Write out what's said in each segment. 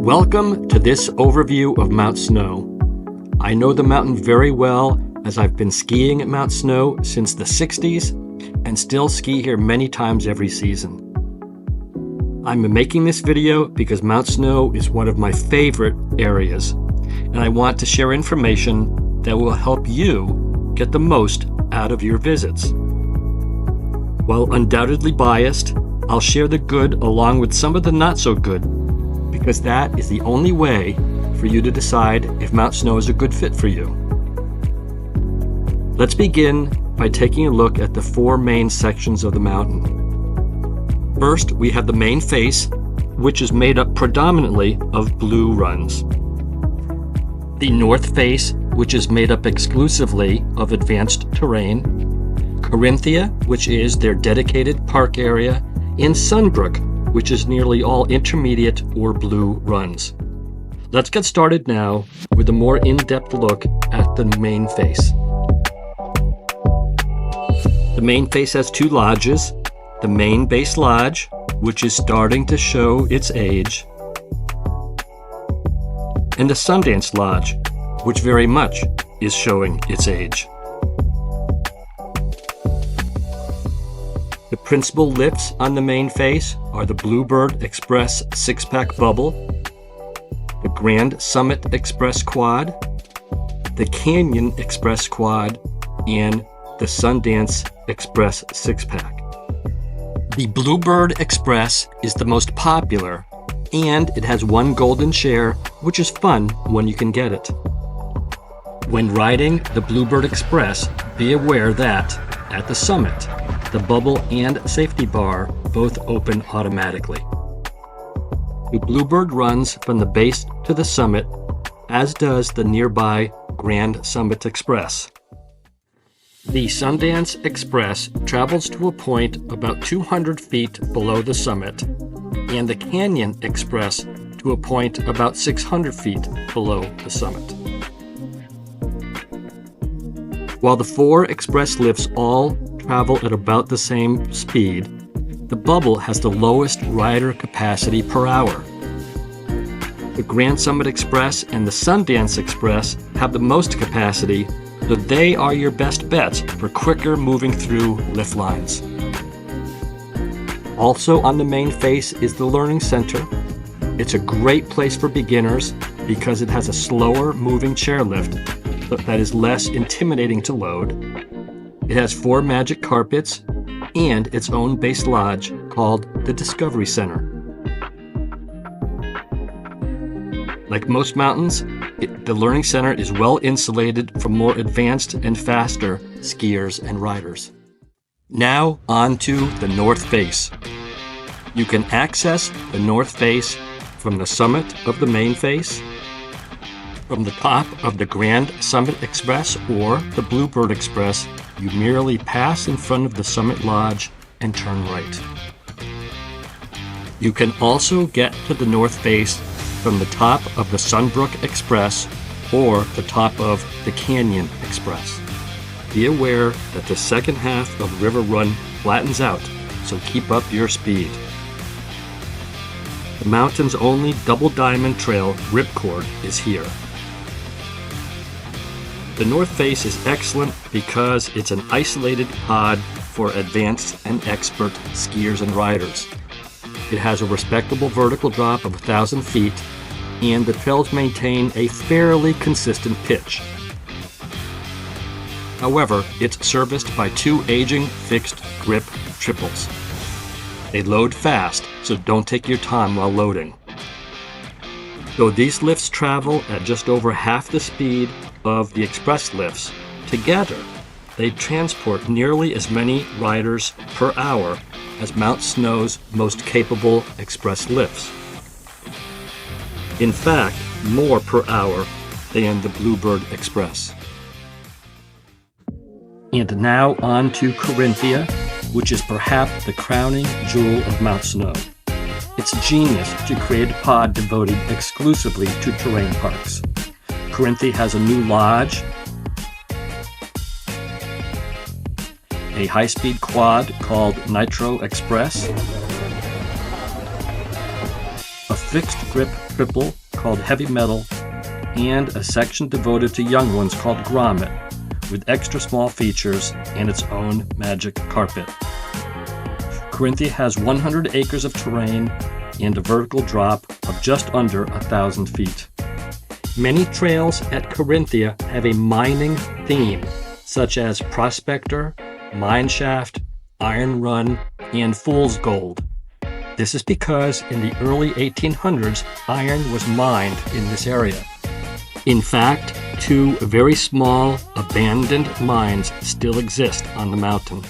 Welcome to this overview of Mount Snow. I know the mountain very well as I've been skiing at Mount Snow since the 60s and still ski here many times every season. I'm making this video because Mount Snow is one of my favorite areas, and I want to share information that will help you get the most out of your visits. While undoubtedly biased, I'll share the good along with some of the not so good, because that is the only way for you to decide if Mount Snow is a good fit for you. Let's begin by taking a look at the four main sections of the mountain. First, we have the main face, which is made up predominantly of blue runs. The north face, which is made up exclusively of advanced terrain. Corinthia, which is their dedicated park area, and Sunbrook, which is nearly all intermediate or blue runs. Let's get started now with a more in-depth look at the main face. The main face has two lodges, the main base lodge, which is starting to show its age, and the Sundance Lodge, which very much is showing its age. The principal lifts on the main face are the Bluebird Express 6-pack bubble, the Grand Summit Express quad, the Canyon Express quad, and the Sundance Express 6-pack. The Bluebird Express is the most popular, and it has one golden share, which is fun when you can get it. When riding the Bluebird Express, be aware that, at the summit, the bubble and safety bar both open automatically. The Bluebird runs from the base to the summit, as does the nearby Grand Summit Express. The Sundance Express travels to a point about 200 feet below the summit, and the Canyon Express to a point about 600 feet below the summit. While the four express lifts all travel at about the same speed, the bubble has the lowest rider capacity per hour. The Grand Summit Express and the Sundance Express have the most capacity, so they are your best bets for quicker moving through lift lines. Also on the main face is the Learning Center. It's a great place for beginners because it has a slower moving chairlift that is less intimidating to load. It has 4 magic carpets and its own base lodge called the Discovery Center. Like most mountains, the Learning Center is well insulated from more advanced and faster skiers and riders. Now on to the North Face. You can access the North Face from the summit of the main face, from the top of the Grand Summit Express or the Bluebird Express. You merely pass in front of the Summit Lodge and turn right. You can also get to the North Face from the top of the Sunbrook Express or the top of the Canyon Express. Be aware that the second half of River Run flattens out, so keep up your speed. The mountain's only double diamond trail ripcord is here. The North Face is excellent because it's an isolated pod for advanced and expert skiers and riders. It has a respectable vertical drop of 1,000 feet, and the trails maintain a fairly consistent pitch. However, it's serviced by 2 aging fixed grip triples. They load fast, so don't take your time while loading. Though these lifts travel at just over half the speed of the express lifts, together they transport nearly as many riders per hour as Mount Snow's most capable express lifts. In fact, more per hour than the Bluebird Express. And now on to Corinthia, which is perhaps the crowning jewel of Mount Snow. It's genius to create a pod devoted exclusively to terrain parks. Corinthia has a new lodge, a high-speed quad called Nitro Express, a fixed grip triple called heavy metal, and a section devoted to young ones called grommet, with extra small features and its own magic carpet. Corinthia has 100 acres of terrain and a vertical drop of just under 1,000 feet. Many trails at Corinthia have a mining theme, such as Prospector, Mine Shaft, Iron Run, and Fool's Gold. This is because in the early 1800s, iron was mined in this area. In fact, 2 very small, abandoned mines still exist on the mountain.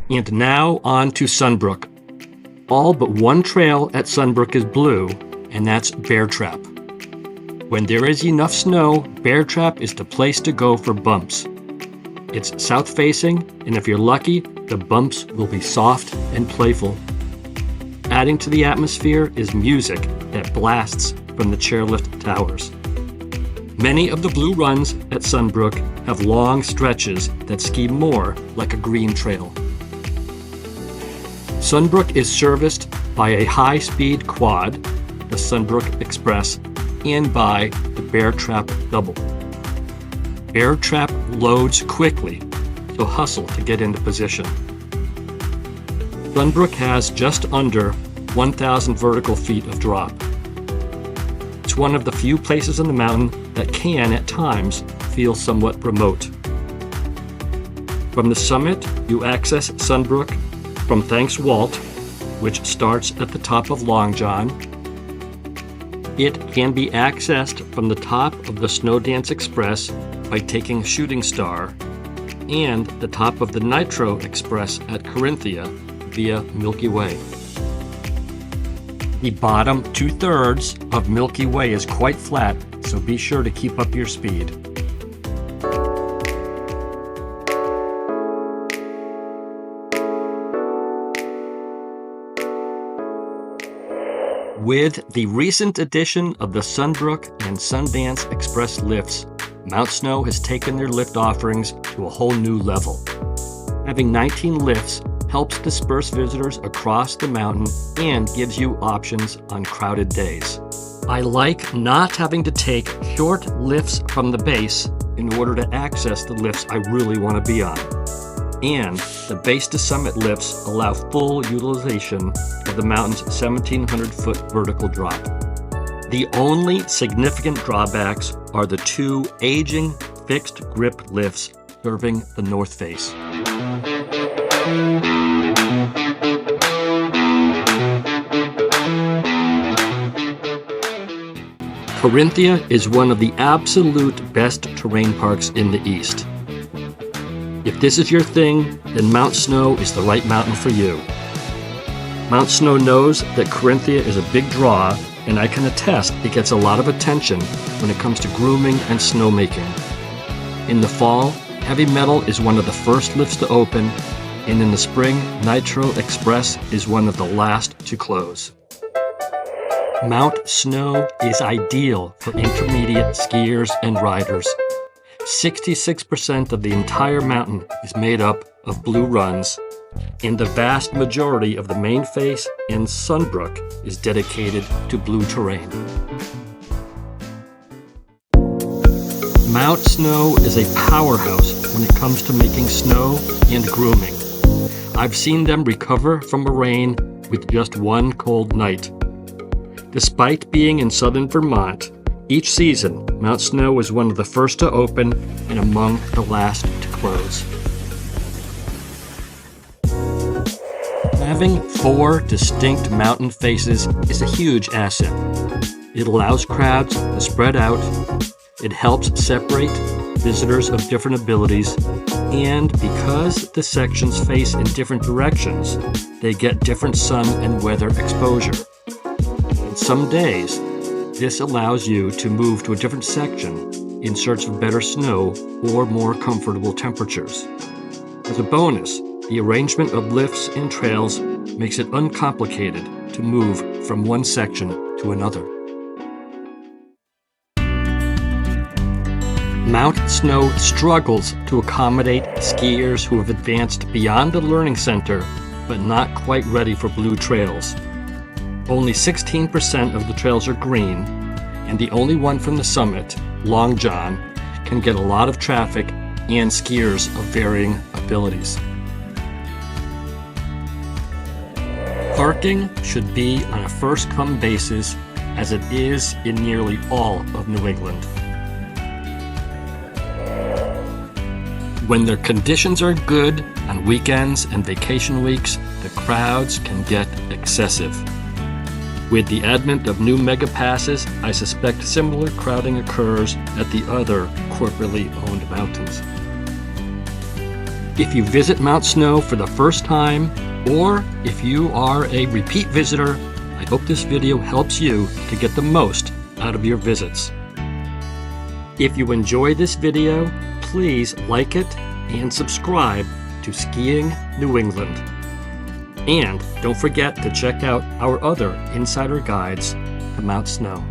And now on to Sunbrook. All but one trail at Sunbrook is blue, and that's Bear Trap. When there is enough snow, Bear Trap is the place to go for bumps. It's south-facing, and if you're lucky, the bumps will be soft and playful. Adding to the atmosphere is music that blasts from the chairlift towers. Many of the blue runs at Sunbrook have long stretches that ski more like a green trail. Sunbrook is serviced by a high-speed quad, the Sunbrook Express, and by the Bear Trap Double. Bear Trap loads quickly, so hustle to get into position. Sunbrook has just under 1,000 vertical feet of drop. It's one of the few places on the mountain that can, at times, feel somewhat remote. From the summit, you access Sunbrook from Thanks Walt, which starts at the top of Long John. It can be accessed from the top of the Snow Dance Express by taking Shooting Star, and the top of the Nitro Express at Corinthia via Milky Way. The bottom 2/3 of Milky Way is quite flat, so be sure to keep up your speed. With the recent addition of the Sunbrook and Sundance Express lifts, Mount Snow has taken their lift offerings to a whole new level. Having 19 lifts helps disperse visitors across the mountain and gives you options on crowded days. I like not having to take short lifts from the base in order to access the lifts I really want to be on. And the base to summit lifts allow full utilization of the mountain's 1,700-foot vertical drop. The only significant drawbacks are the 2 aging fixed grip lifts serving the north face. Corinthia is one of the absolute best terrain parks in the East. If this is your thing, then Mount Snow is the right mountain for you. Mount Snow knows that Corinthia is a big draw, and I can attest it gets a lot of attention when it comes to grooming and snowmaking. In the fall, Heavy Metal is one of the first lifts to open, and in the spring, Nitro Express is one of the last to close. Mount Snow is ideal for intermediate skiers and riders. 66% of the entire mountain is made up of blue runs, and the vast majority of the main face and Sunbrook is dedicated to blue terrain. Mount Snow is a powerhouse when it comes to making snow and grooming. I've seen them recover from a rain with just one cold night. Despite being in southern Vermont, each season, Mount Snow was one of the first to open and among the last to close. Having 4 distinct mountain faces is a huge asset. It allows crowds to spread out, it helps separate visitors of different abilities, and because the sections face in different directions, they get different sun and weather exposure. On some days, this allows you to move to a different section in search of better snow or more comfortable temperatures. As a bonus, the arrangement of lifts and trails makes it uncomplicated to move from one section to another. Mount Snow struggles to accommodate skiers who have advanced beyond the learning center but not quite ready for blue trails. Only 16% of the trails are green, and the only one from the summit, Long John, can get a lot of traffic and skiers of varying abilities. Parking should be on a first-come basis, as it is in nearly all of New England. When their conditions are good on weekends and vacation weeks, the crowds can get excessive. With the advent of new mega passes, I suspect similar crowding occurs at the other corporately owned mountains. If you visit Mount Snow for the first time, or if you are a repeat visitor, I hope this video helps you to get the most out of your visits. If you enjoy this video, please like it and subscribe to Skiing New England. And don't forget to check out our other insider guides to Mount Snow.